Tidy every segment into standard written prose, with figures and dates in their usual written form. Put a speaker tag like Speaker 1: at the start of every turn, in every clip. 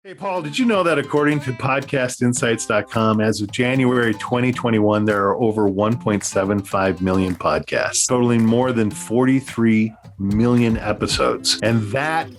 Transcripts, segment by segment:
Speaker 1: Hey, Paul, did you know that according to podcastinsights.com, as of January 2021, there are over 1.75 million podcasts, totaling more than 43 million episodes. And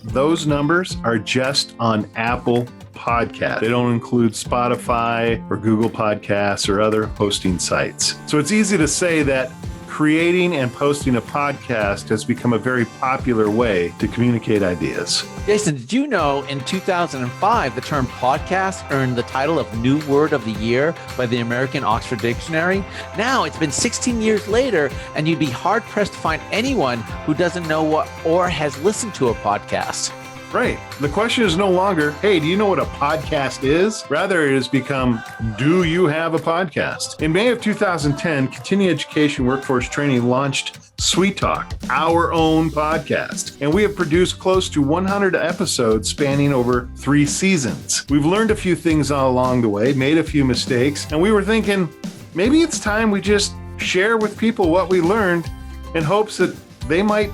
Speaker 1: those numbers are just on Apple Podcasts. They don't include Spotify or Google Podcasts or other hosting sites. So it's easy to say that creating and posting a podcast has become a very popular way to communicate ideas.
Speaker 2: Jason, did you know in 2005, the term podcast earned the title of New Word of the Year by the American Oxford Dictionary? Now it's been 16 years later, and you'd be hard-pressed to find anyone who doesn't know what or has listened to a podcast.
Speaker 1: Right. The question is no longer, hey, do you know what a podcast is? Rather, it has become, do you have a podcast? In May of 2010, Continuing Education Workforce Training launched CEWT Talk, our own podcast. And we have produced close to 100 episodes spanning over 3 seasons. We've learned a few things along the way, made a few mistakes, and we were thinking, maybe it's time we just share with people what we learned in hopes that they might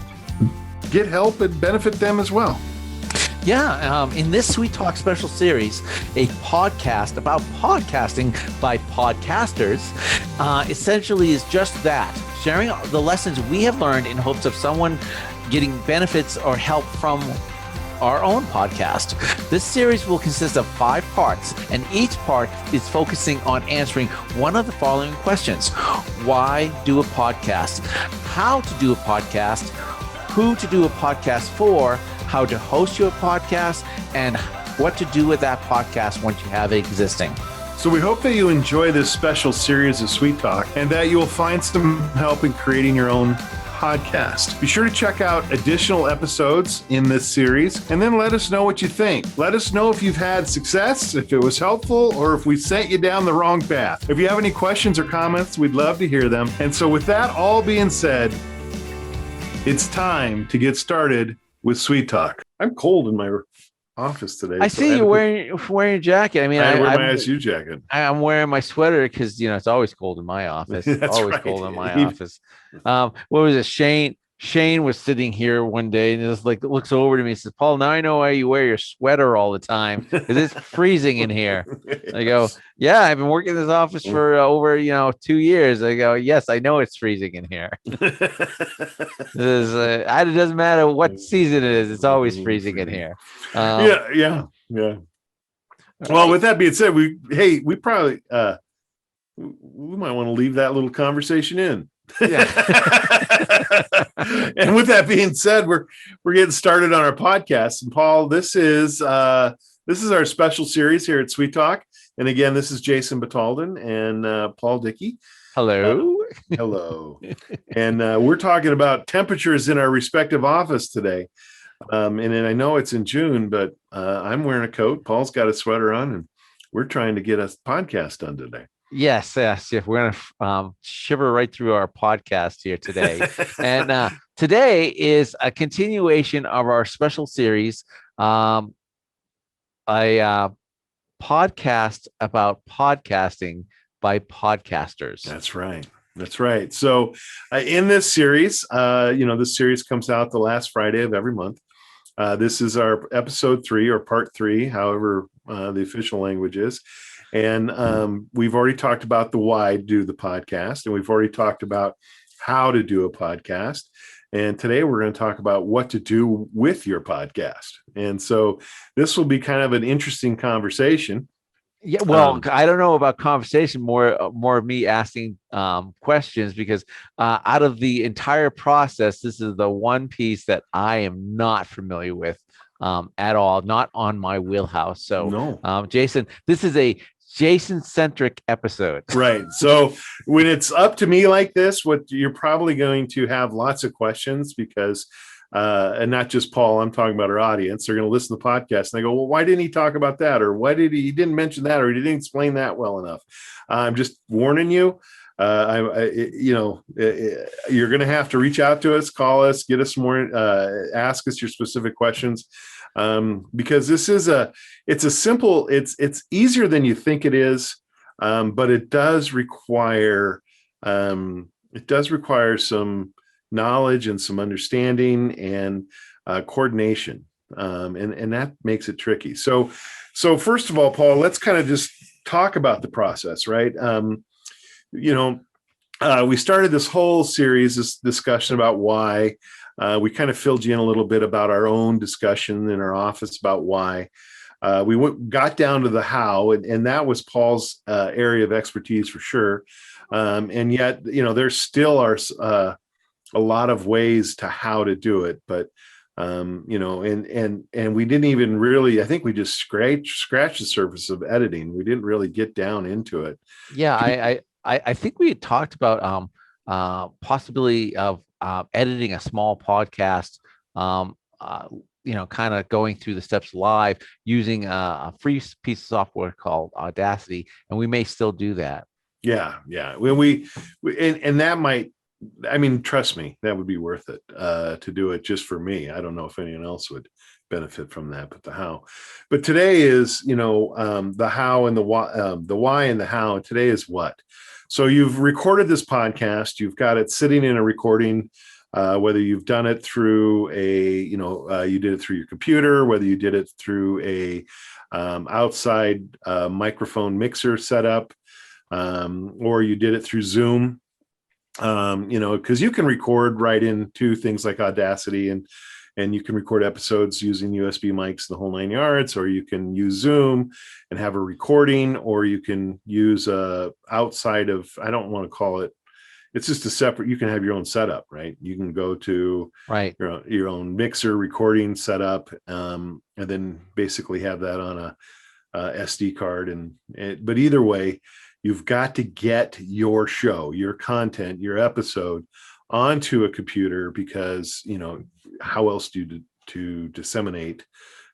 Speaker 1: get help and benefit them as well.
Speaker 2: Yeah, in this CEWT Talk special series, a podcast about podcasting by podcasters, essentially is just that, sharing the lessons we have learned in hopes of someone getting benefits or help from our own podcast. This series will consist of 5 parts, and each part is focusing on answering one of the following questions. Why do a podcast? How to do a podcast? Who to do a podcast for? How to host your podcast, and what to do with that podcast once you have it existing.
Speaker 1: So we hope that you enjoy this special series of CEWT Talk and that you will find some help in creating your own podcast. Be sure to check out additional episodes in this series and then let us know what you think. Let us know if you've had success, if it was helpful, or if we sent you down the wrong path. If you have any questions or comments, we'd love to hear them. And so with that all being said, it's time to get started with CEWT Talk. I'm cold in my office today.
Speaker 2: I see you wearing a jacket. I mean,
Speaker 1: I wear my ISU jacket.
Speaker 2: I'm wearing my sweater because it's always cold in my office. It's always
Speaker 1: right.
Speaker 2: cold in my office. What was it? Shane was sitting here one day and just looks over to me and says, "Paul, now I know why you wear your sweater all the time because it's freezing in here." I go, "Yeah, I've been working in this office for over 2 years." I go, "Yes, I know it's freezing in here." It doesn't matter what season it is; it's always freezing in here.
Speaker 1: Yeah. Well, with that being said, we probably we might want to leave that little conversation in. Yeah. And with that being said, we're getting started on our podcast. And Paul, this is our special series here at CEWT Talk. And again, this is Jason Batalden and Paul Dickey.
Speaker 2: Hello.
Speaker 1: Hello. And we're talking about temperatures in our respective office today. And I know it's in June, but I'm wearing a coat. Paul's got a sweater on, and we're trying to get a podcast done today.
Speaker 2: Yes. We're going to shiver right through our podcast here today. And today is a continuation of our special series, a podcast about podcasting by podcasters.
Speaker 1: That's right. So in this series, this series comes out the last Friday of every month. This is our episode 3 or part 3, however the official language is. And we've already talked about the why to do the podcast, and we've already talked about how to do a podcast. And today we're going to talk about what to do with your podcast. And so this will be kind of an interesting conversation.
Speaker 2: Yeah, well, I don't know about conversation, more of me asking questions, because out of the entire process, this is the one piece that I am not familiar with at all, not on my wheelhouse. So,
Speaker 1: no.
Speaker 2: Jason, this is a Jason-centric episode.
Speaker 1: Right. So when it's up to me like this, what you're probably going to have lots of questions because, and not just Paul, I'm talking about our audience. They're going to listen to the podcast and they go, well, why didn't he talk about that? Or why did he didn't mention that? Or he didn't explain that well enough. I'm just warning you. You're going to have to reach out to us, call us, get us more, ask us your specific questions. Because this is it's easier than you think it is. But it does require some knowledge and some understanding and coordination. And that makes it tricky. So So first of all, Paul, let's kind of just talk about the process, right? You know, we started this whole series, this discussion about why. We kind of filled you in a little bit about our own discussion in our office about why. Got down to the how, and that was Paul's area of expertise for sure. And yet, there still are a lot of ways to how to do it, but and we didn't even really. I think we just scratched the surface of editing. We didn't really get down into it.
Speaker 2: Yeah, I think we had talked about possibility of editing a small podcast. Kind of going through the steps live using a free piece of software called Audacity, and we may still do that.
Speaker 1: Yeah. When and that might, I mean, trust me, that would be worth it to do it just for me. I don't know if anyone else would benefit from that, but the how. But today is, the how and the why and the how. Today is what. So you've recorded this podcast. You've got it sitting in a recording. Whether you've done it through you did it through your computer, whether you did it through a outside microphone mixer setup, or you did it through Zoom, because you can record right into things like Audacity, and you can record episodes using USB mics, the whole 9 yards, or you can use Zoom and have a recording, or you can use outside of, I don't want to call it, it's just a separate, you can have your own setup, right? You can go to your own mixer recording setup, and then basically have that on a SD card. But either way, you've got to get your show, your content, your episode onto a computer, because, how else do you to disseminate?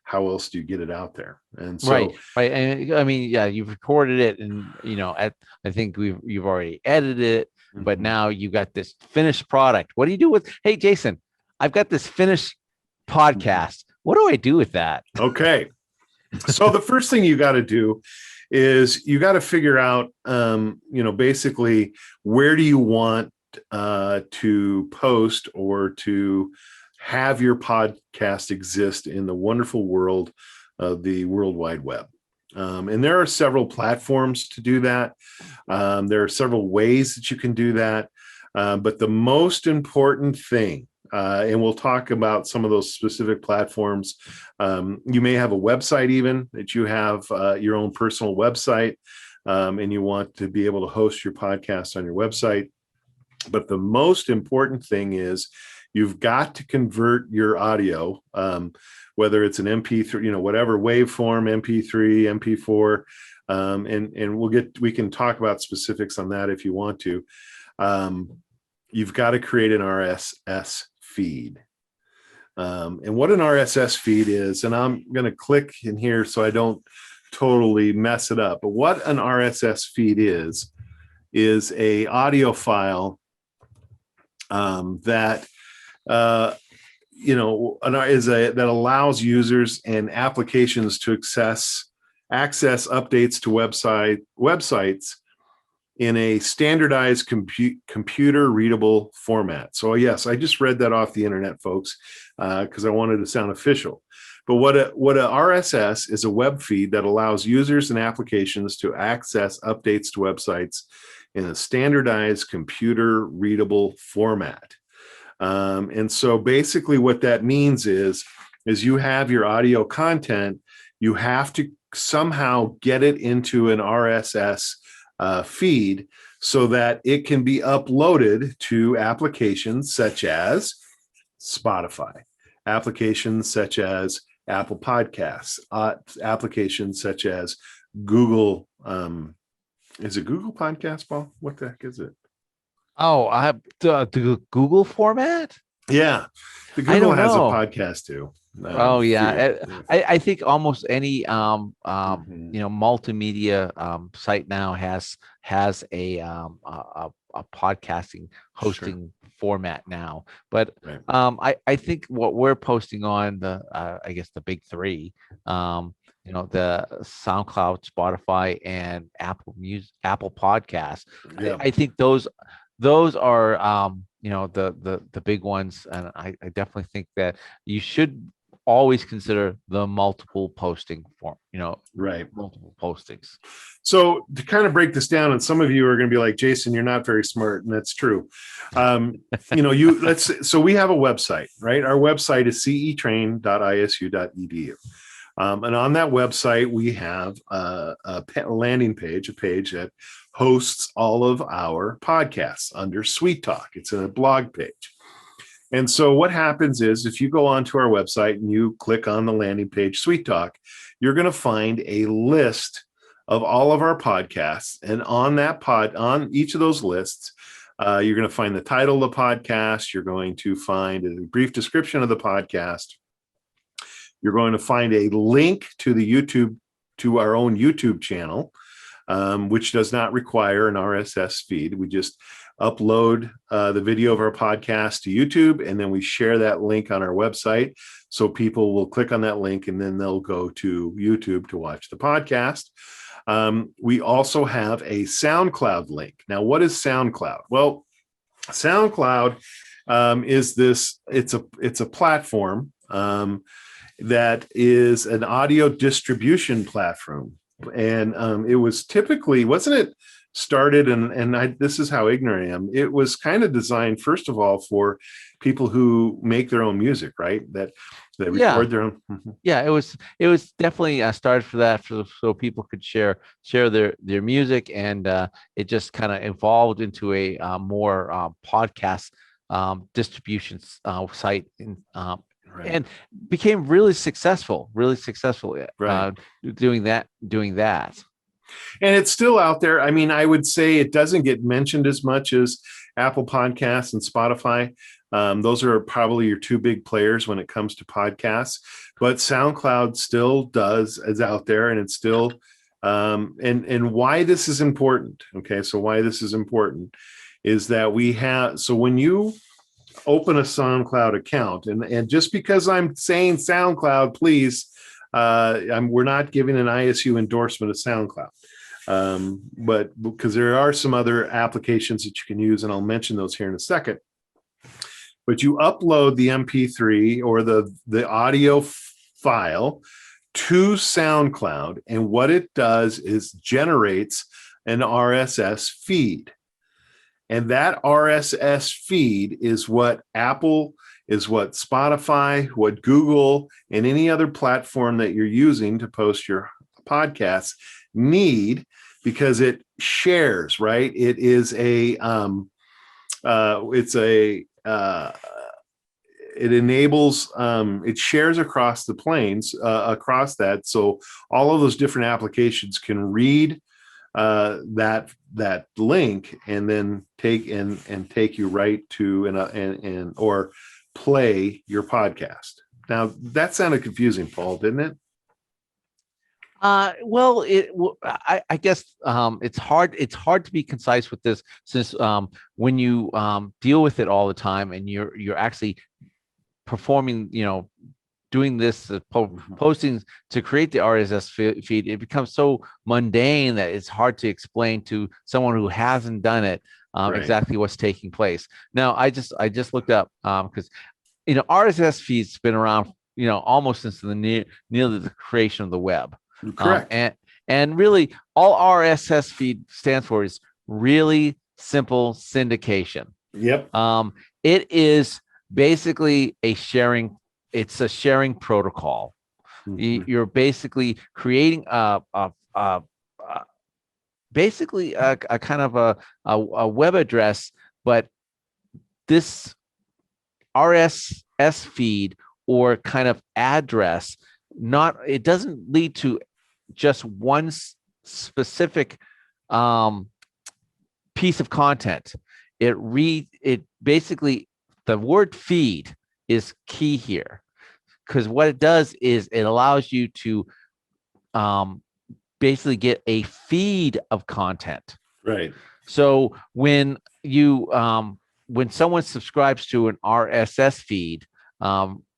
Speaker 1: How else do you get it out there? And so,
Speaker 2: right. And I mean, yeah, you've recorded it, and I think you've already edited it, but now you got this finished product. What do you do with? Hey, Jason, I've got this finished podcast. What do I do with that?
Speaker 1: Okay, so the first thing you got to do is you got to figure out, basically, where do you want to post or to have your podcast exist in the wonderful world of the World Wide Web. And there are several platforms to do that. There are several ways that you can do that. But the most important thing, and we'll talk about some of those specific platforms. You may have a website even, that you have your own personal website, and you want to be able to host your podcast on your website. But the most important thing is you've got to convert your audio, whether it's an MP3, whatever waveform, MP3, MP4, and we can talk about specifics on that if you want to. You've got to create an RSS feed. And what an RSS feed is, and I'm going to click in here so I don't totally mess it up, but what an RSS feed is a audio file that that allows users and applications to access updates to websites in a standardized computer readable format. So yes, I just read that off the internet, folks, because I wanted to sound official. But what a RSS is, a web feed that allows users and applications to access updates to websites in a standardized computer readable format. And so basically what that means is you have your audio content, you have to somehow get it into an RSS feed so that it can be uploaded to applications such as Spotify, applications such as Apple Podcasts, applications such as Google. Is it Google Podcast, Paul? What the heck is it?
Speaker 2: Oh, I have the Google format.
Speaker 1: Yeah, the Google has a podcast too.
Speaker 2: I think almost any multimedia site now has a podcasting hosting format now. But I think what we're posting on the I guess the big three, the SoundCloud, Spotify, and Apple Podcasts. Yeah. I think those are the big ones, and I definitely think that you should always consider the multiple posting form,
Speaker 1: Right.
Speaker 2: multiple postings.
Speaker 1: So to kind of break this down, and some of you are going to be like, Jason, you're not very smart, and that's true. So we have a website, right? Our website is cetrain.isu.edu. And on that website, we have a landing page, a page that hosts all of our podcasts under CEWT Talk. It's a blog page. And so what happens is if you go onto our website and you click on the landing page, CEWT Talk, you're going to find a list of all of our podcasts. And on each of those lists, you're going to find the title of the podcast. You're going to find a brief description of the podcast. You're going to find a link to our own YouTube channel, which does not require an RSS feed. We just upload the video of our podcast to YouTube, and then we share that link on our website. So people will click on that link, and then they'll go to YouTube to watch the podcast. We also have a SoundCloud link. Now, what is SoundCloud? Well, SoundCloud it's a platform that is an audio distribution platform. And it was typically, wasn't it started, this is how ignorant I am, it was kind of designed, first of all, for people who make their own music, right? That record their own.
Speaker 2: Yeah, it was definitely started for that, so people could share their music, and it just kind of evolved into a more podcast distribution site,
Speaker 1: Right.
Speaker 2: and became really successful
Speaker 1: Right.
Speaker 2: doing that.
Speaker 1: And it's still out there. I mean, I would say it doesn't get mentioned as much as Apple Podcasts and Spotify. Those are probably your two big players when it comes to podcasts. But SoundCloud still is out there, and it's still and why this is important. Okay, so why this is important is that when you open a SoundCloud account, and just because I'm saying SoundCloud, please, we're not giving an ISU endorsement of SoundCloud, but because there are some other applications that you can use, and I'll mention those here in a second. But you upload the MP3 or the audio file to SoundCloud, and what it does is generates an RSS feed. And that RSS feed is what Apple, is what Spotify, what Google, and any other platform that you're using to post your podcasts need, because it shares, right? It is it enables, it shares across the planes, across that. So all of those different applications can read that link, and then take you right to or play your podcast. Now that sounded confusing, Paul, didn't it?
Speaker 2: Well, I guess it's hard to be concise with this, since when you deal with it all the time, and you're actually performing, doing this postings to create the RSS feed, it becomes so mundane that it's hard to explain to someone who hasn't done it
Speaker 1: Right.
Speaker 2: exactly what's taking place. Now, I just looked up, because RSS feeds been around almost since nearly the creation of the web.
Speaker 1: Correct.
Speaker 2: And really, all RSS feed stands for is really simple syndication.
Speaker 1: Yep.
Speaker 2: It is basically a sharing protocol.
Speaker 1: Mhm.
Speaker 2: You're basically creating basically a kind of a web address, but this RSS feed or kind of address, it doesn't lead to just one specific piece of content. It basically, the word feed is key here, because what it does is it allows you to basically get a feed of content.
Speaker 1: Right.
Speaker 2: So when someone subscribes to an RSS feed,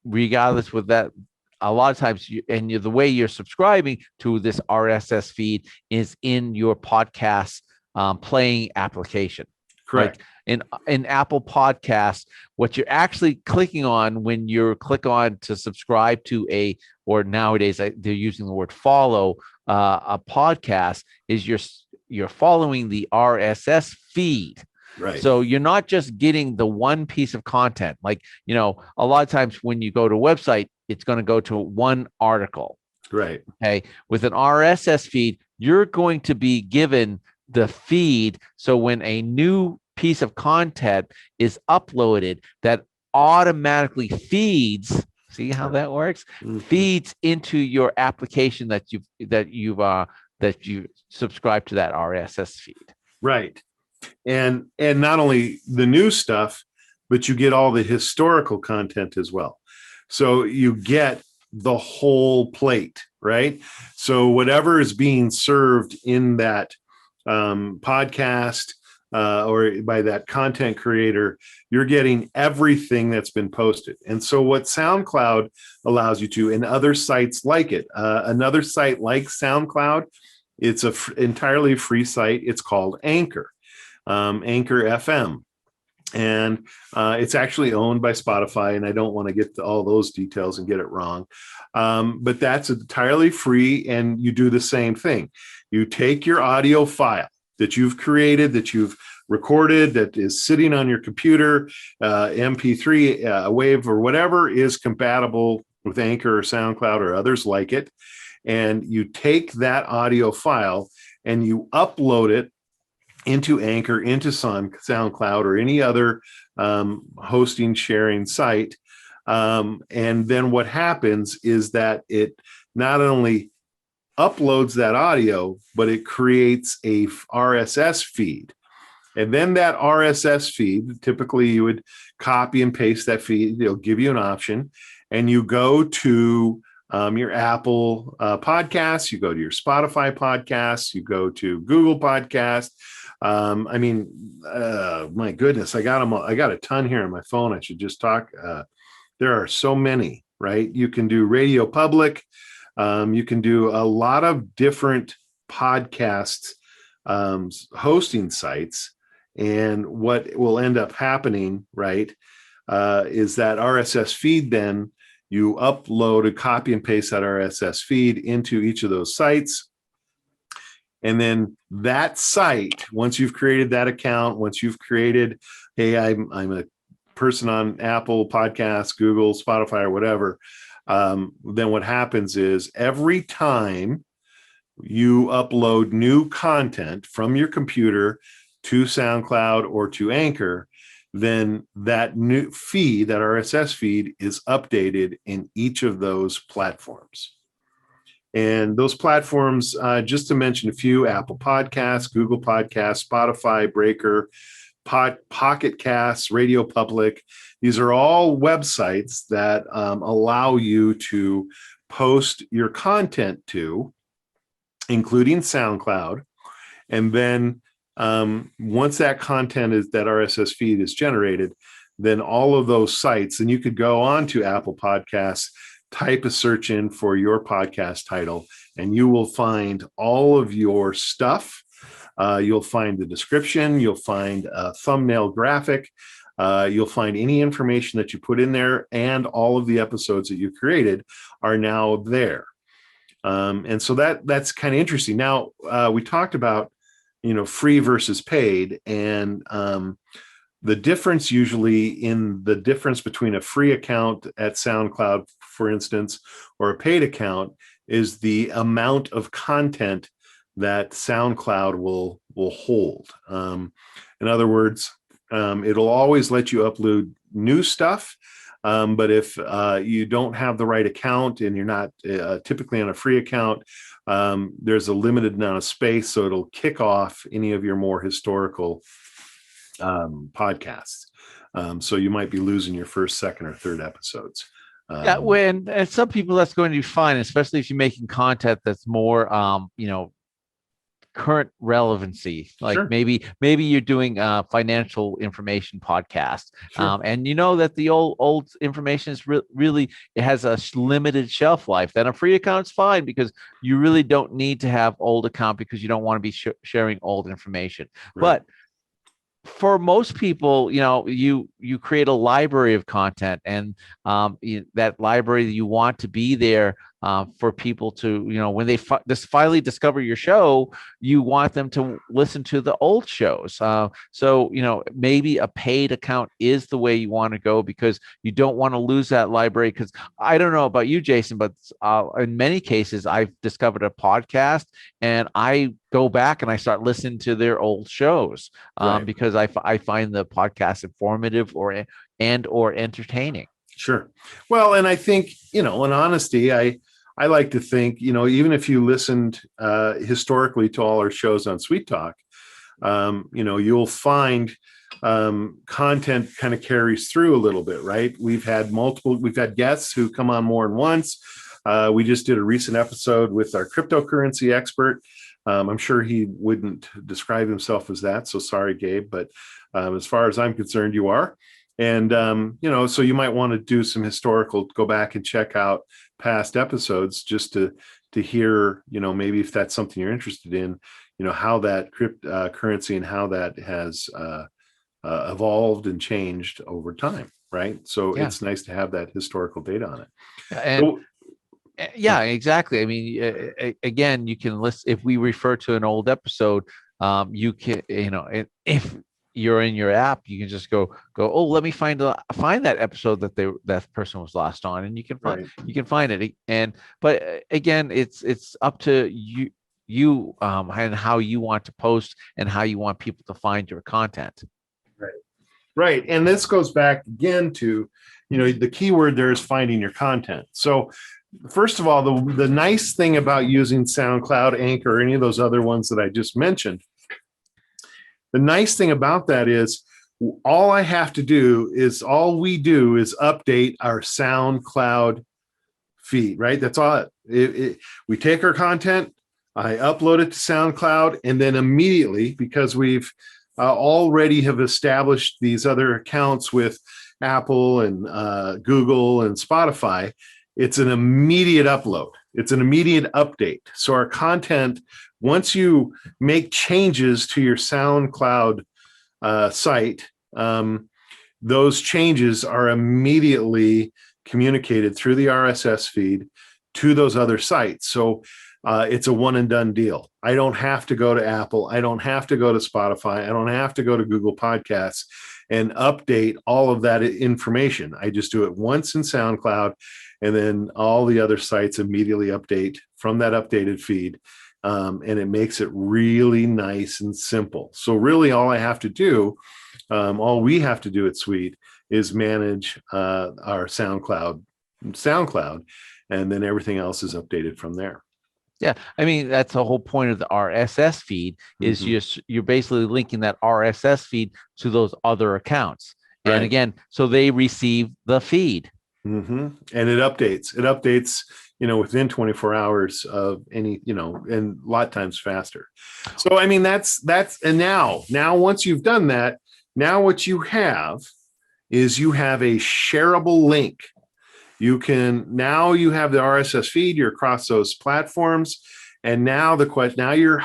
Speaker 2: regardless with that, a lot of times the way you're subscribing to this RSS feed is in your podcast playing application.
Speaker 1: Correct.
Speaker 2: in Apple Podcasts, what you're actually clicking on when you click on to subscribe to or nowadays they're using the word follow a podcast, is you're following the RSS feed.
Speaker 1: Right.
Speaker 2: So you're not just getting the one piece of content. Like, a lot of times when you go to a website, it's going to go to one article.
Speaker 1: Right.
Speaker 2: Okay. With an RSS feed, you're going to be given the feed. So when a new piece of content is uploaded, that automatically feeds. See how that works? Mm-hmm. Feeds into your application that you subscribe to that RSS feed.
Speaker 1: Right. And not only the new stuff, but you get all the historical content as well. So you get the whole plate, right? So whatever is being served in that podcast or by that content creator, you're getting everything that's been posted. And so what SoundCloud allows you to, and other sites like it, another site like SoundCloud, it's an entirely free site. It's called Anchor, Anchor FM. And it's actually owned by Spotify, and I don't want to get to all those details and get it wrong. But that's entirely free, and you do the same thing. You take your audio file that you've created, that you've recorded, that is sitting on your computer, MP3, WAV, or whatever is compatible with Anchor or SoundCloud or others like it. And you take that audio file and you upload it into Anchor, into SoundCloud, or any other hosting sharing site. And then what happens is that it not only uploads that audio, but it creates a RSS feed. And then that RSS feed, typically you would copy and paste that feed. They'll give you an option, and you go to your Apple podcasts, you go to your Spotify podcasts, you go to Google Podcasts. My goodness, I got them. I got a ton here on my phone. I should just talk. There are so many, right? You can do Radio Public. You can do a lot of different podcasts, hosting sites. And what will end up happening, right, is that RSS feed, then you upload, copy and paste that RSS feed into each of those sites. And then that site, once you've created that account, once you've created, hey, I'm a person on Apple Podcasts, Google, Spotify, or whatever, then what happens is every time you upload new content from your computer to SoundCloud or to Anchor, then that new feed, that RSS feed, is updated in each of those platforms. And those platforms, just to mention a few: Apple Podcasts, Google Podcasts, Spotify, Breaker, Pocket Casts, Radio Public. These are all websites that allow you to post your content to, including SoundCloud. And then once that content that RSS feed is generated, then all of those sites, and you could go on to Apple Podcasts, type a search in for your podcast title, and you will find all of your stuff. You'll find the description, you'll find a thumbnail graphic, you'll find any information that you put in there, and all of the episodes that you created are now there. And so that's kind of interesting. Now, we talked about, free versus paid, and the difference usually in the difference between a free account at SoundCloud, for instance, or a paid account is the amount of content that SoundCloud will hold. In other words, it'll always let you upload new stuff. But if you don't have the right account and you're not typically on a free account, there's a limited amount of space, so it'll kick off any of your more historical podcasts. So you might be losing your first, second, or third episodes.
Speaker 2: And some people that's going to be fine, especially if you're making content that's more, current relevancy. Like sure. maybe you're doing a financial information podcast, sure. And that the old information is really it has a limited shelf life. Then a free account's fine because you really don't need to have old account because you don't want to be sharing old information. Right. But for most people, you create a library of content, and that library, you want to be there for people to, when they finally discover your show, you want them to listen to the old shows. So maybe a paid account is the way you want to go, because you don't want to lose that library. Because I don't know about you, Jason, but in many cases, I've discovered a podcast and I go back and I start listening to their old shows because I find the podcast informative or entertaining.
Speaker 1: Sure. Well, and I think, in honesty, I like to think, even if you listened historically to all our shows on CEWT Talk, you'll find content kind of carries through a little bit, right? We've had guests who come on more than once. We just did a recent episode with our cryptocurrency expert. I'm sure he wouldn't describe himself as that. So sorry, Gabe, but as far as I'm concerned, you are. And, so you might want to go back and check out past episodes just to hear, maybe if that's something you're interested in, how that currency and how that has evolved and changed over time. Right. So It's nice to have that historical data on it.
Speaker 2: And yeah, exactly. I mean, again, you can list, if we refer to an old episode, you can, if you're in your app, you can just go, oh, let me find that episode that person was last on, and you can find it. But again, it's up to you and how you want to post and how you want people to find your content.
Speaker 1: Right. And this goes back again to, the key word there is finding your content. So first of all, the nice thing about using SoundCloud, Anchor, or any of those other ones that I just mentioned, the nice thing about that is all we do is update our SoundCloud feed, right? That's all. We take our content, I upload it to SoundCloud, and then immediately, because we've already have established these other accounts with Apple and Google and Spotify, it's an immediate upload. It's an immediate update. So our content, once you make changes to your SoundCloud site, those changes are immediately communicated through the RSS feed to those other sites. So it's a one and done deal. I don't have to go to Apple. I don't have to go to Spotify. I don't have to go to Google Podcasts and update all of that information. I just do it once in SoundCloud, and then all the other sites immediately update from that updated feed. And it makes it really nice and simple. So really all we have to do at CEWT is manage our SoundCloud, and then everything else is updated from there.
Speaker 2: Yeah, I mean, that's the whole point of the RSS feed is you're basically linking that RSS feed to those other accounts. And again, so they receive the feed.
Speaker 1: And it updates. Within 24 hours of any, and a lot of times faster. So, I mean, that's, and now once you've done that, now what you have is you have a shareable link. You have the RSS feed, you're across those platforms. And now your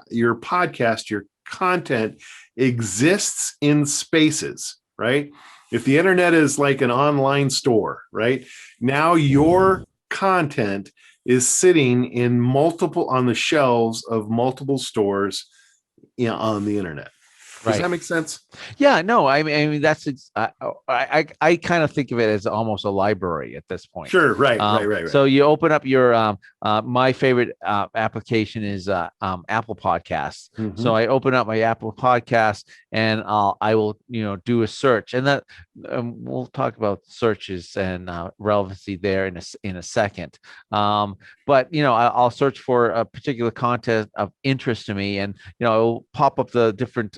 Speaker 1: podcast, your content exists in spaces, right? If the internet is like an online store, right? Now your content is sitting on the shelves of multiple stores on the internet. Does that make sense?
Speaker 2: Yeah, no, I mean that's I kind of think of it as almost a library at this point.
Speaker 1: Sure, right.
Speaker 2: So you open up your my favorite application is Apple Podcasts. So I open up my Apple Podcast and I will do a search, and that we'll talk about searches and relevancy there in a second. But I'll search for a particular content of interest to me, and it'll pop up the different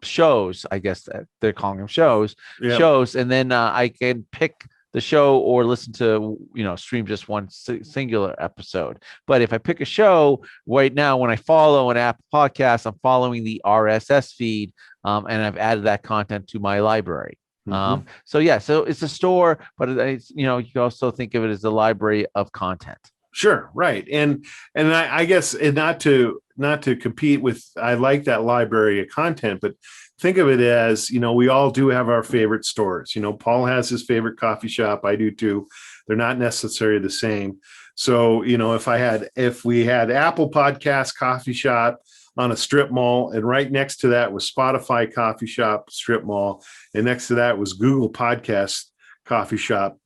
Speaker 2: shows, I guess they're calling them shows, and then I can pick the show or listen to stream just one singular episode. But if I pick a show right now, when I follow an Apple Podcast, I'm following the RSS feed, and I've added that content to my library. So it's a store, but it's, you can also think of it as a library of content.
Speaker 1: Sure, right. And I guess, and not to to compete with, I like that library of content, but think of it as, we all do have our favorite stores. Paul has his favorite coffee shop. I do too. They're not necessarily the same. So, if we had Apple Podcast Coffee Shop on a strip mall, and right next to that was Spotify Coffee Shop strip mall, and next to that was Google Podcast Coffee Shop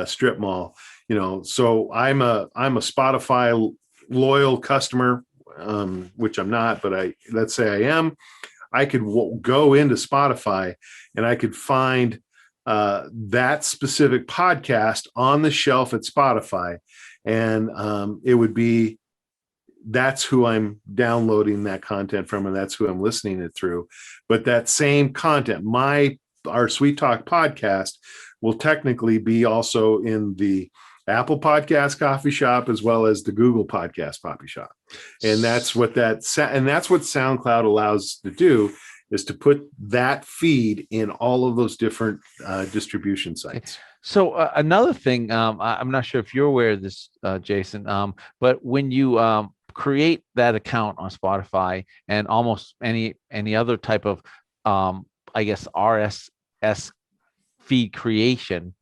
Speaker 1: strip mall. So I'm a Spotify loyal customer, which I'm not, but let's say I am. I could go into Spotify and I could find that specific podcast on the shelf at Spotify, and it would be, that's who I'm downloading that content from, and that's who I'm listening it through. But that same content, our CEWT Talk podcast, will technically be also in the Apple Podcast Coffee Shop as well as the Google Podcast Coffee Shop, and that's what SoundCloud allows to do, is to put that feed in all of those different distribution sites.
Speaker 2: So another thing, I'm not sure if you're aware of this, Jason, but when you create that account on Spotify and almost any other type of, I guess, RSS feed creation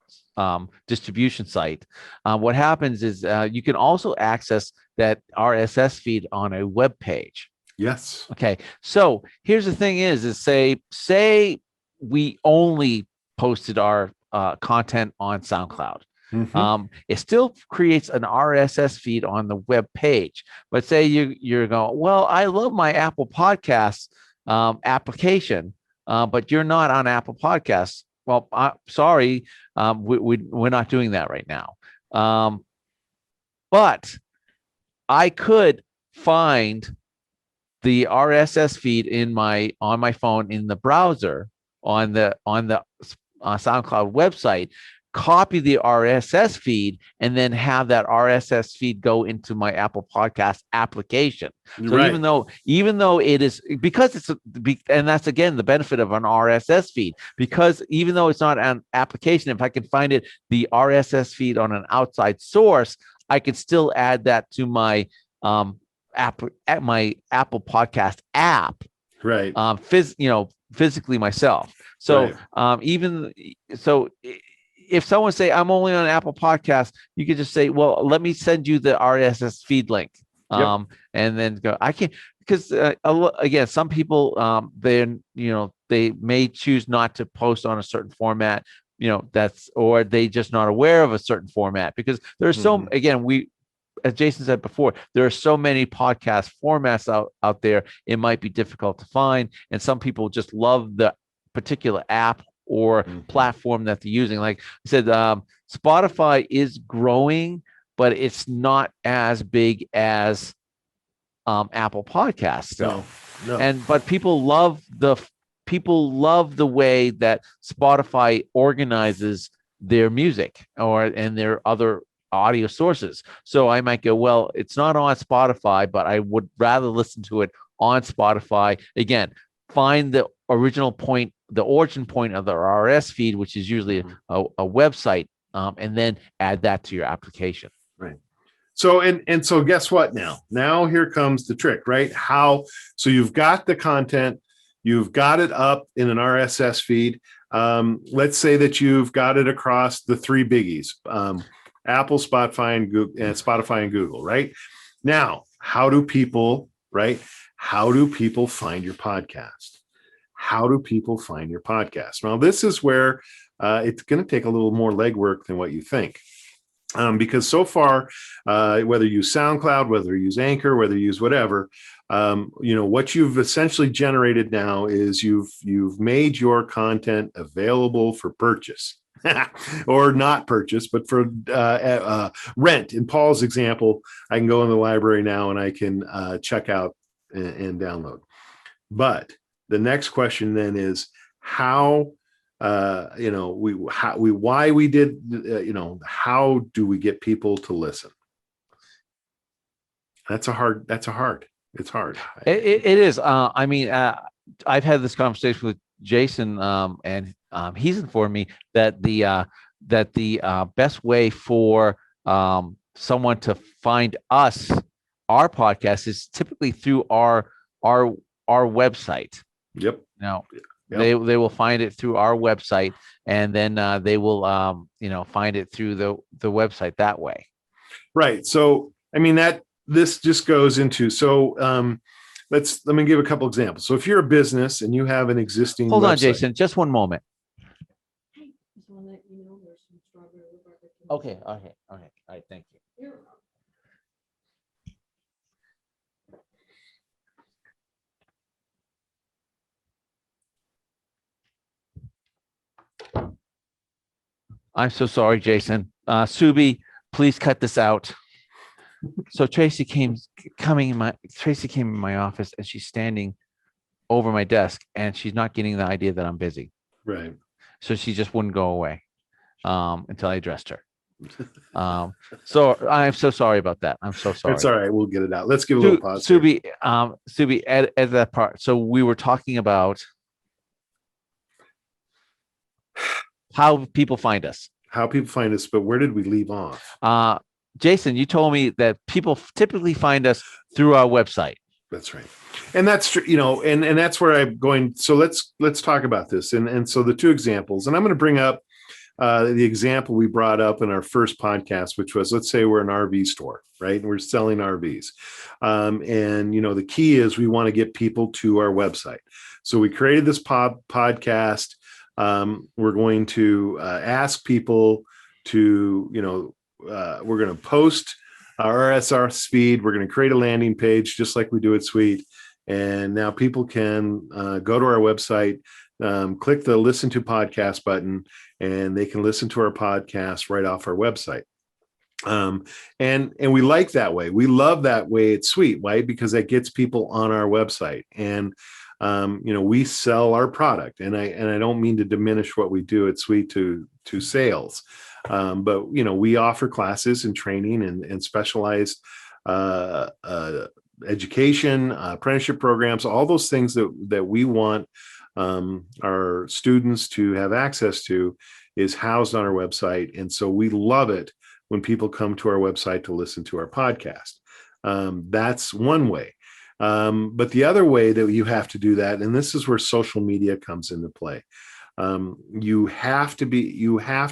Speaker 2: distribution site, what happens is you can also access that RSS feed on a web page.
Speaker 1: Yes.
Speaker 2: Okay. So here's the thing: is say we only posted our content on SoundCloud.
Speaker 1: Mm-hmm.
Speaker 2: It still creates an RSS feed on the web page. But say you're going, well, I love my Apple Podcasts application, but you're not on Apple Podcasts. Well, sorry, we're not doing that right now. But I could find the RSS feed on my phone in the browser on the SoundCloud website, copy the RSS feed, and then have that RSS feed go into my Apple Podcast application. So
Speaker 1: right.
Speaker 2: even though it is, because and that's again the benefit of an RSS feed, because even though it's not an application, if I can find the RSS feed on an outside source, I can still add that to my my Apple Podcast app,
Speaker 1: right?
Speaker 2: Physically myself. So right. If someone say I'm only on Apple Podcasts, you could just say, well, let me send you the RSS feed link, and then go. I can't, because again, some people they may choose not to post on a certain format, or they just not aware of a certain format, because there's as Jason said before, there are so many podcast formats out there, it might be difficult to find. And some people just love the particular app or platform that they're using. Like I said, Spotify is growing, but it's not as big as Apple Podcasts. No. But people love the way that Spotify organizes their music and their other audio sources. So I might go, well, it's not on Spotify, but I would rather listen to it on Spotify. Again, find the origin point of the RSS feed, which is usually a website, and then add that to your application.
Speaker 1: Right. So so guess what? Now here comes the trick, right? So you've got the content, you've got it up in an RSS feed. Let's say that you've got it across the three biggies. Apple, Spotify, and Google, right? Now, how do people find your podcast? How do people find your podcast? Well, this is where it's going to take a little more legwork than what you think. Because so far, whether you use SoundCloud, whether you use Anchor, whether you use whatever, what you've essentially generated now is you've made your content available for purchase. Or not purchase, but for rent. In Paul's example, I can go in the library now and I can check out and download. But the next question then is how how do we get people to listen? It's hard. It
Speaker 2: is. I've had this conversation with Jason, and he's informed me that the best way for someone to find us our podcast is typically through our website.
Speaker 1: Yep.
Speaker 2: Now,
Speaker 1: Yep.
Speaker 2: they will find it through our website, and then they will find it through the website that way.
Speaker 1: Right. So, I mean, this just goes into, let me give a couple examples. So if you're a business and you have an existing
Speaker 2: Hold on,
Speaker 1: website-
Speaker 2: Jason, just one moment. Okay. All right. Thank you. I'm so sorry, Jason. Subi, please cut this out. So Tracy came in my office, and she's standing over my desk, and she's not getting the idea that I'm busy.
Speaker 1: Right.
Speaker 2: So she just wouldn't go away until I addressed her. So I'm so sorry about that. I'm so sorry.
Speaker 1: It's all right. We'll get it out. Let's give a little pause.
Speaker 2: Subi, at that part. So we were talking about how people find us.
Speaker 1: But where did we leave off?
Speaker 2: Jason, you told me that people typically find us through our website.
Speaker 1: That's right. And that's true, and that's where I'm going. So let's talk about this. And so the two examples, and I'm going to bring up the example we brought up in our first podcast, which was, let's say we're an RV store, right? And we're selling RVs. And the key is we want to get people to our website. So we created this podcast. We're going to ask people to, we're going to post our RSS feed. We're going to create a landing page just like we do at CEWT. And now people can go to our website, click the listen to podcast button, and they can listen to our podcast right off our website. And we like that way. We love that way at CEWT, right? Because that gets people on our website. And we sell our product, and I don't mean to diminish what we do at CEWT to sales, but we offer classes and training and specialized education, apprenticeship programs, all those things that we want our students to have access to is housed on our website, and so we love it when people come to our website to listen to our podcast. That's one way. But the other way that you have to do that, and this is where social media comes into play. You have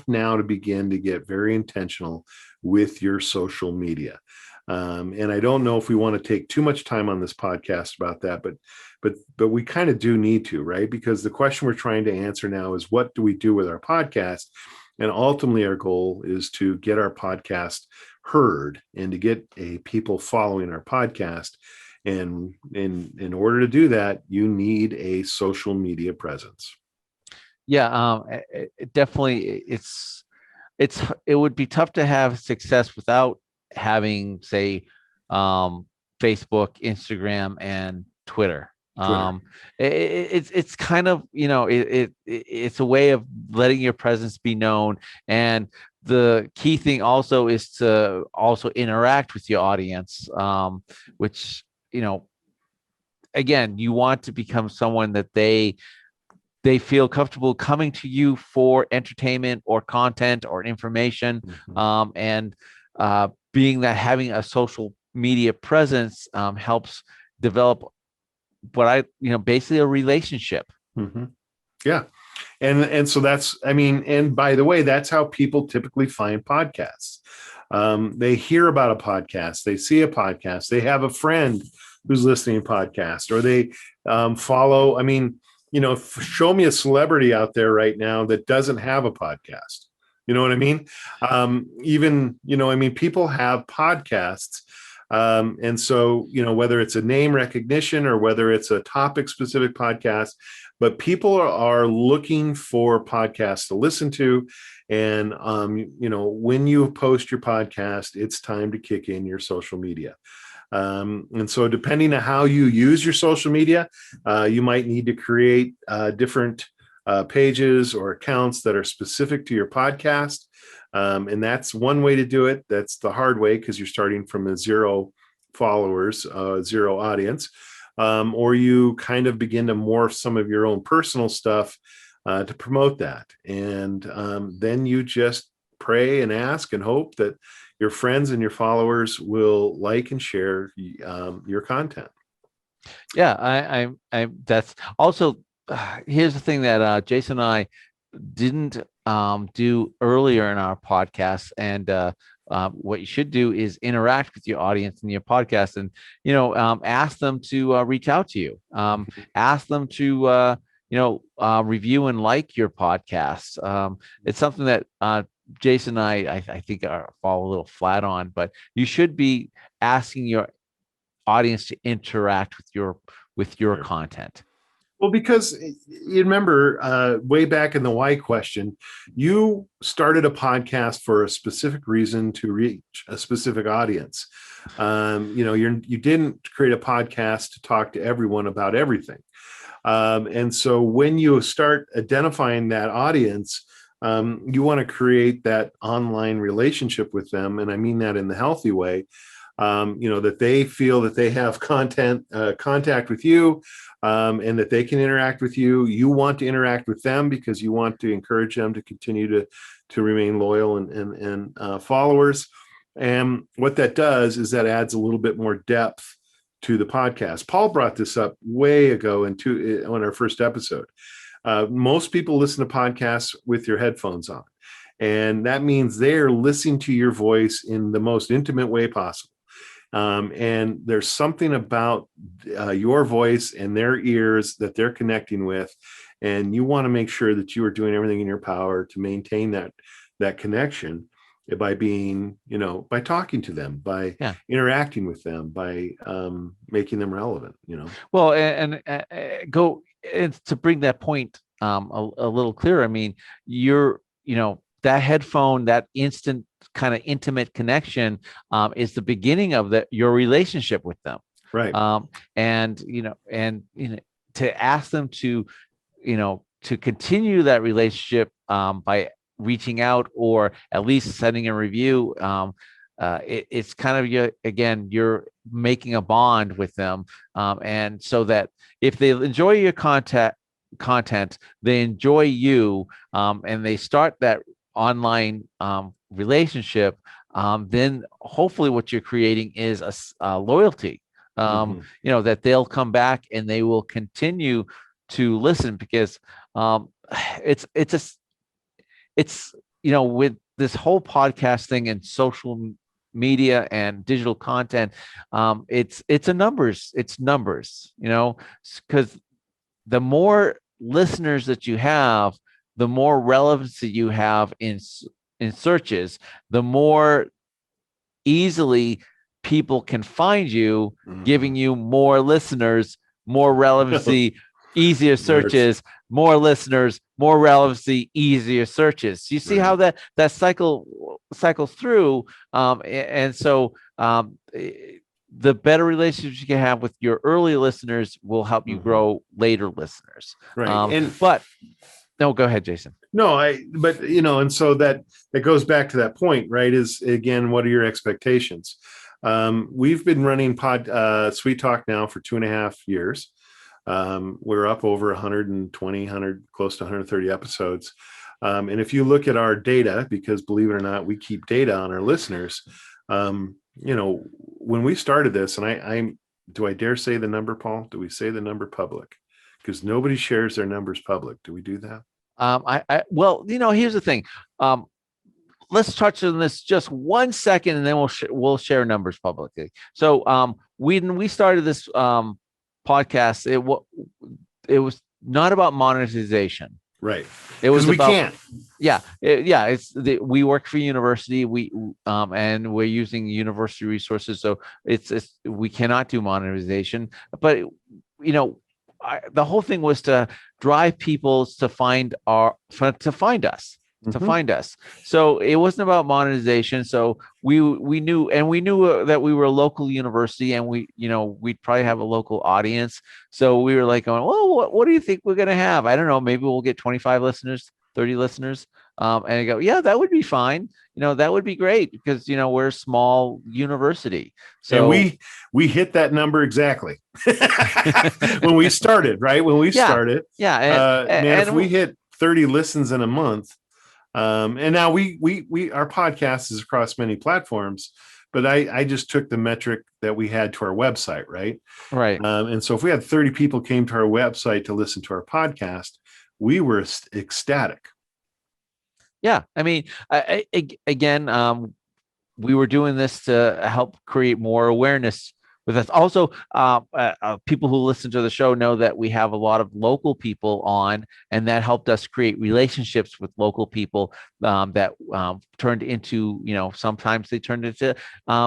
Speaker 1: now to begin to get very intentional with your social media. And I don't know if we want to take too much time on this podcast about that, but we kind of do need to, right? Because the question we're trying to answer now is, what do we do with our podcast? And ultimately our goal is to get our podcast heard and to get people following our podcast. And in order to do that, you need a social media presence.
Speaker 2: Yeah, definitely. It would be tough to have success without having, say, Facebook, Instagram, and Twitter. It's kind of, it's a way of letting your presence be known. And the key thing also is to also interact with your audience, which, again, you want to become someone that they feel comfortable coming to you for entertainment or content or information.
Speaker 1: Mm-hmm.
Speaker 2: And being that having a social media presence helps develop basically a relationship.
Speaker 1: Mm-hmm. Yeah. And so and by the way, that's how people typically find podcasts. They hear about a podcast, they see a podcast, they have a friend who's listening to a podcast, or they follow. Show me a celebrity out there right now that doesn't have a podcast. You know what I mean? People have podcasts. And so, whether it's a name recognition or whether it's a topic specific podcast, but people are looking for podcasts to listen to. And, when you post your podcast, it's time to kick in your social media. And so depending on how you use your social media, you might need to create different pages or accounts that are specific to your podcast. And that's one way to do it. That's the hard way, because you're starting from a zero followers, zero audience. Or you kind of begin to morph some of your own personal stuff to promote that. And then you just pray and ask and hope that your friends and your followers will like and share your content.
Speaker 2: Yeah, I that's also, here's the thing that Jason and I didn't do earlier in our podcast, and what you should do is interact with your audience in your podcast, and ask them to reach out to you, ask them to review and like your podcast. It's something that Jason and I think fall a little flat on, but you should be asking your audience to interact with your
Speaker 1: Sure.
Speaker 2: content.
Speaker 1: Well, because you remember way back in the why question, you started a podcast for a specific reason to reach a specific audience. You didn't create a podcast to talk to everyone about everything. And so when you start identifying that audience, you want to create that online relationship with them. And I mean that in the healthy way. That they feel that they have contact with you, and that they can interact with you. You want to interact with them because you want to encourage them to continue to remain loyal and followers. And what that does is that adds a little bit more depth to the podcast. Paul brought this up way ago on our first episode. Most people listen to podcasts with your headphones on, and that means they're listening to your voice in the most intimate way possible. And there's something about your voice and their ears that they're connecting with, and you want to make sure that you are doing everything in your power to maintain that connection by being, by talking to them, by interacting with them, by making them relevant.
Speaker 2: Well, and go and to bring that point a little clearer. I mean, that headphone, that instant kind of intimate connection is the beginning of your relationship with them.
Speaker 1: Right.
Speaker 2: And to ask them to continue that relationship by reaching out or at least sending a review. It's kind of you're making a bond with them. And so that if they enjoy your content, they enjoy you, and they start that online relationship, then hopefully what you're creating is a loyalty, that they'll come back and they will continue to listen, because it's with this whole podcast thing and social media and digital content, it's numbers, because the more listeners that you have, the more relevancy you have in searches, the more easily people can find you, giving you more listeners, more relevancy, easier searches, more listeners, more relevancy, easier searches. You see how that cycles through, and so the better relationships you can have with your early listeners will help you grow later listeners.
Speaker 1: Right.
Speaker 2: No, go ahead, Jason.
Speaker 1: No, and so that goes back to that point, right? Is again, what are your expectations? We've been running CEWT Talk now for 2.5 years. We're up over 120, close to 130 episodes. And if you look at our data, because believe it or not, we keep data on our listeners. When we started this, and do I dare say the number, Paul? Do we say the number public? Because nobody shares their numbers public. Do we do that?
Speaker 2: Well, here's the thing. Let's touch on this just 1 second, and then we'll share numbers publicly. So when we started this podcast, it was not about monetization.
Speaker 1: Right.
Speaker 2: It was
Speaker 1: we can't.
Speaker 2: Yeah. We work for university. And we're using university resources, so we cannot do monetization. But the whole thing was to drive people to find us. To find us. So it wasn't about monetization. So we knew that we were a local university, and we'd probably have a local audience. So we were like going, well, what do you think we're going to have? I don't know. Maybe we'll get 25 listeners, 30 listeners. And I go, yeah, that would be fine. That would be great, because, we're a small university. So
Speaker 1: and we hit that number exactly when we started, right? When we started.
Speaker 2: Yeah.
Speaker 1: And if we hit 30 listens in a month, And now we our podcast is across many platforms, but I just took the metric that we had to our website, right?
Speaker 2: Right.
Speaker 1: And so if we had 30 people came to our website to listen to our podcast, we were ecstatic.
Speaker 2: Yeah. I mean, again, we were doing this to help create more awareness with us. Also, people who listen to the show know that we have a lot of local people on, and that helped us create relationships with local people that turned into, sometimes they turned into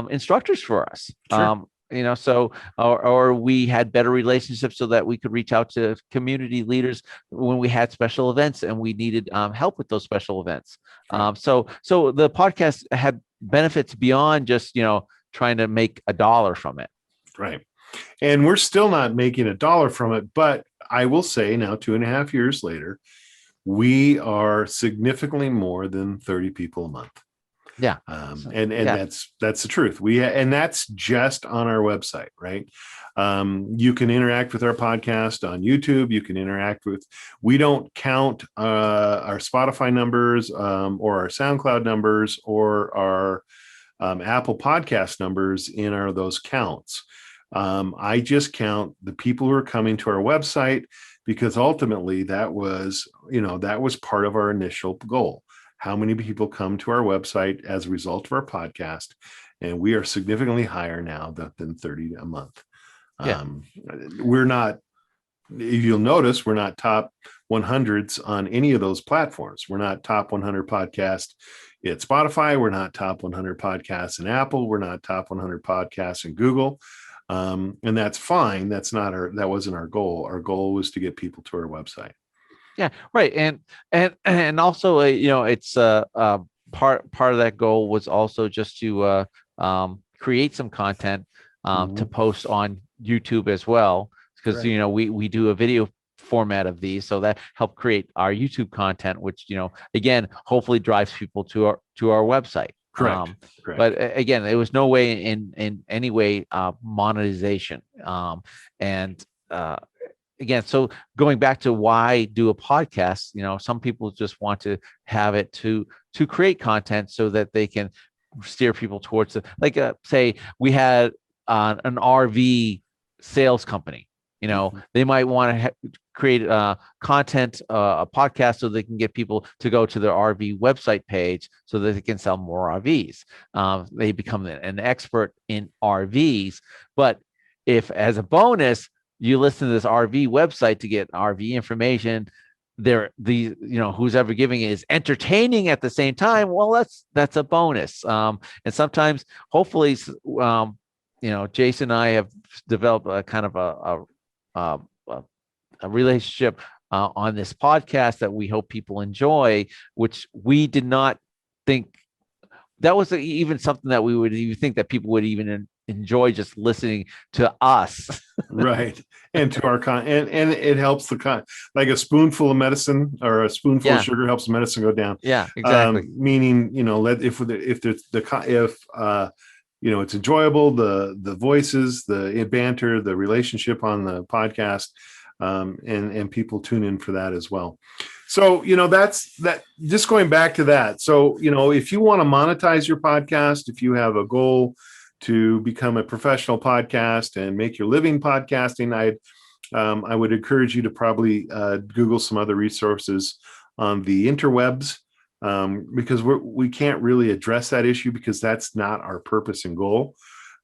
Speaker 2: instructors for us.
Speaker 1: Sure.
Speaker 2: So or we had better relationships so that we could reach out to community leaders when we had special events and we needed help with those special events.
Speaker 1: Right.
Speaker 2: So the podcast had benefits beyond just trying to make a dollar from it.
Speaker 1: Right. And we're still not making a dollar from it, but I will say now 2.5 years later, we are significantly more than 30 people a month.
Speaker 2: Yeah.
Speaker 1: And
Speaker 2: yeah.
Speaker 1: that's the truth. And that's just on our website, right? You can interact with our podcast on YouTube. You can interact with, we don't count our Spotify numbers or our SoundCloud numbers or our Apple podcast numbers in those counts. I just count the people who are coming to our website, because ultimately that was part of our initial goal. How many people come to our website as a result of our podcast? And we are significantly higher now than 30 a month.
Speaker 2: Yeah.
Speaker 1: We're not, if you'll notice, we're not top 100s on any of those platforms. We're not top 100 podcast at Spotify. We're not top 100 podcasts in Apple. We're not top 100 podcasts in Google. And that's fine. That wasn't our goal. Our goal was to get people to our website.
Speaker 2: Yeah, right. And also, it's part of that goal was also just to create some content to post on YouTube as well, because
Speaker 1: Right.
Speaker 2: we do a video format of these, so that helped create our YouTube content, which again hopefully drives people to our website.
Speaker 1: Correct.
Speaker 2: But again, there was no way in any way monetization. And again, so going back to why do a podcast, some people just want to have it to create content so that they can steer people towards it. Like say we had an RV sales company, they might want to create content, a podcast, so they can get people to go to their RV website page so that they can sell more RVs. They become an expert in RVs. But if as a bonus, you listen to this RV website to get RV information, who's ever giving it is entertaining at the same time, well, that's a bonus. And sometimes, hopefully, Jason and I have developed a kind of a relationship on this podcast that we hope people enjoy, which we did not think that was even something that we would even think that people would even enjoy just listening to us.
Speaker 1: Right. And to our and it helps like a spoonful of medicine or a spoonful of sugar helps the medicine go down.
Speaker 2: Yeah, exactly.
Speaker 1: Meaning, if it's enjoyable, the voices, the banter, the relationship on the podcast, and people tune in for that as well. So, that's that. Just going back to that. So, if you want to monetize your podcast, if you have a goal to become a professional podcast and make your living podcasting, I would encourage you to probably Google some other resources on the interwebs, because we can't really address that issue because that's not our purpose and goal.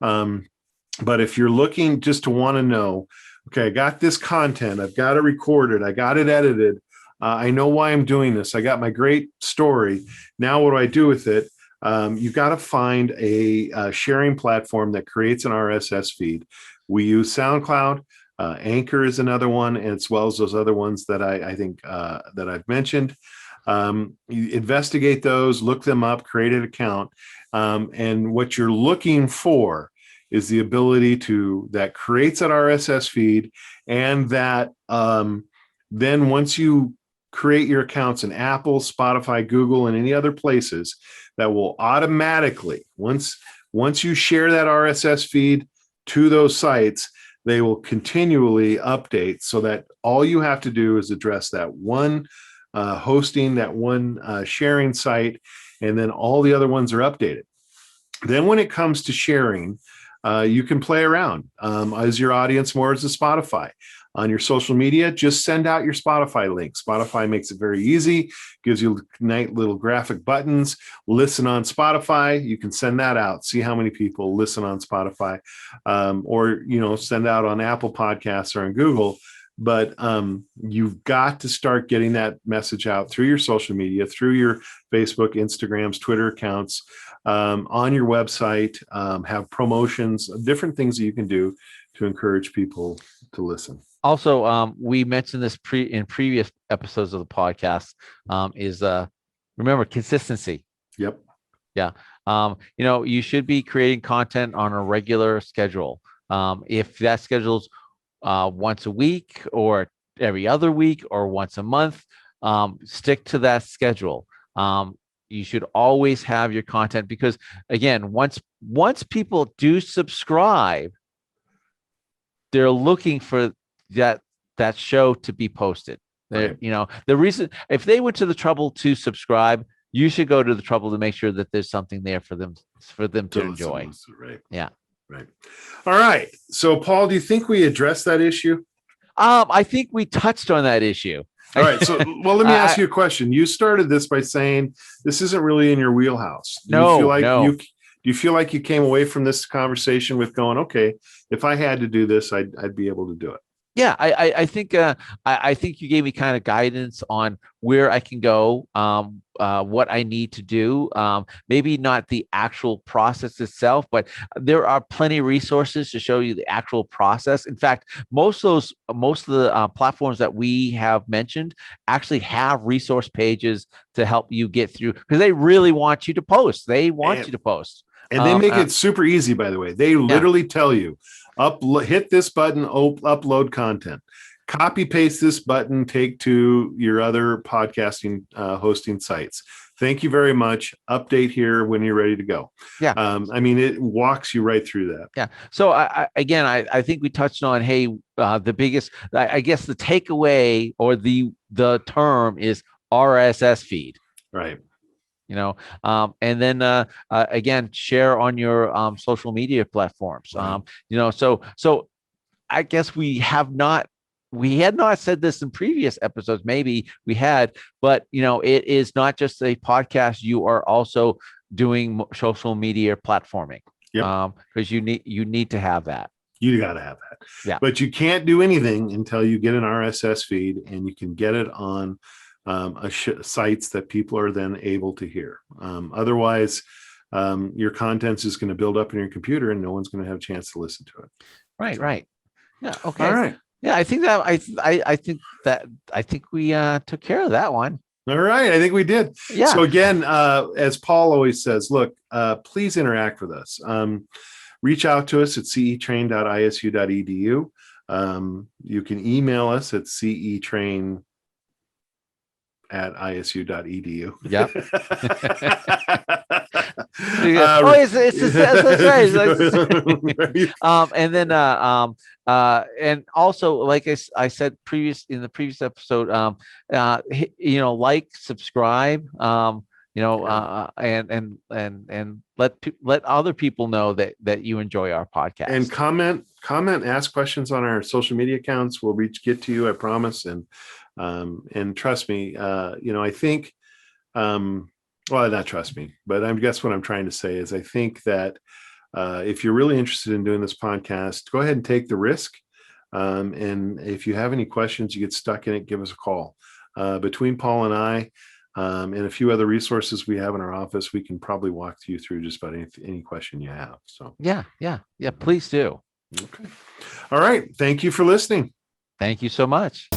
Speaker 1: But if you're looking just to want to know, okay, I got this content, I've got it recorded, I got it edited, I know why I'm doing this, I got my great story, now what do I do with it? You've got to find a sharing platform that creates an RSS feed. We use SoundCloud. Anchor is another one, as well as those other ones that I think that I've mentioned. You investigate those, look them up, create an account. And what you're looking for is the ability that creates an RSS feed, and that then once you create your accounts in Apple, Spotify, Google, and any other places, that will automatically, once you share that RSS feed to those sites, they will continually update, so that all you have to do is address that one hosting, that one sharing site, and then all the other ones are updated. Then when it comes to sharing, you can play around as your audience more as a Spotify. On your social media, just send out your Spotify link. Spotify makes it very easy, gives you nice little graphic buttons. Listen on Spotify, you can send that out. See how many people listen on Spotify, or send out on Apple Podcasts or on Google. But you've got to start getting that message out through your social media, through your Facebook, Instagrams, Twitter accounts, on your website. Have promotions, different things that you can do to encourage people to listen.
Speaker 2: Also, we mentioned this in previous episodes of the podcast, is remember consistency.
Speaker 1: Yep.
Speaker 2: Yeah. You should be creating content on a regular schedule. If that schedule's once a week or every other week or once a month, stick to that schedule. You should always have your content, because again, once people do subscribe, they're looking for that show to be posted. Right. The reason, if they went to the trouble to subscribe, you should go to the trouble to make sure that there's something there for them to enjoy.
Speaker 1: Right.
Speaker 2: Yeah.
Speaker 1: Right. All right. So, Paul, do you think we addressed that issue?
Speaker 2: I think we touched on that issue.
Speaker 1: All right. So, well, let me ask you a question. You started this by saying this isn't really in your wheelhouse. Do you feel like you came away from this conversation with going, okay, if I had to do this, I'd be able to do it?
Speaker 2: Yeah, I think I think you gave me kind of guidance on where I can go, what I need to do. Maybe not the actual process itself, but there are plenty of resources to show you the actual process. In fact, most of the platforms that we have mentioned actually have resource pages to help you get through, because they really want you to post. They want you to post.
Speaker 1: And they make it super easy, by the way. They literally tell you, hit this button, upload content, copy paste this button, take to your other podcasting hosting sites. Thank you very much. Update here when you're ready to go.
Speaker 2: Yeah.
Speaker 1: It walks you right through that.
Speaker 2: Yeah. So I think we touched on, the biggest, I guess the takeaway or the term is RSS feed.
Speaker 1: Right.
Speaker 2: And then again, share on your social media platforms. Right. So I guess we had not said this in previous episodes. Maybe we had, but it is not just a podcast. You are also doing social media platforming. Yep. Because you need to have that.
Speaker 1: You got to have that.
Speaker 2: Yeah.
Speaker 1: But you can't do anything until you get an RSS feed, and you can get it on sites that people are then able to hear. Otherwise, your content is going to build up in your computer, and no one's going to have a chance to listen to it.
Speaker 2: Right. Right. Yeah. Okay.
Speaker 1: All right.
Speaker 2: Yeah, I think we took care of that one.
Speaker 1: All right. I think we did.
Speaker 2: Yeah.
Speaker 1: So again, as Paul always says, look, please interact with us. Reach out to us at cetrain.isu.edu. You can email us at cetrain@isu.edu.
Speaker 2: Yep. And then and also, like I said in the previous episode, like, subscribe, and let other people know that you enjoy our podcast,
Speaker 1: and comment, ask questions on our social media accounts. We'll get to you, I promise. And trust me, I think, well, not trust me, but I guess what I'm trying to say is I think that if you're really interested in doing this podcast, go ahead and take the risk. And if you have any questions, you get stuck in it, give us a call. Between Paul and I, and a few other resources we have in our office, we can probably walk you through just about any question you have. So
Speaker 2: yeah, please do.
Speaker 1: Okay. All right. Thank you for listening.
Speaker 2: Thank you so much.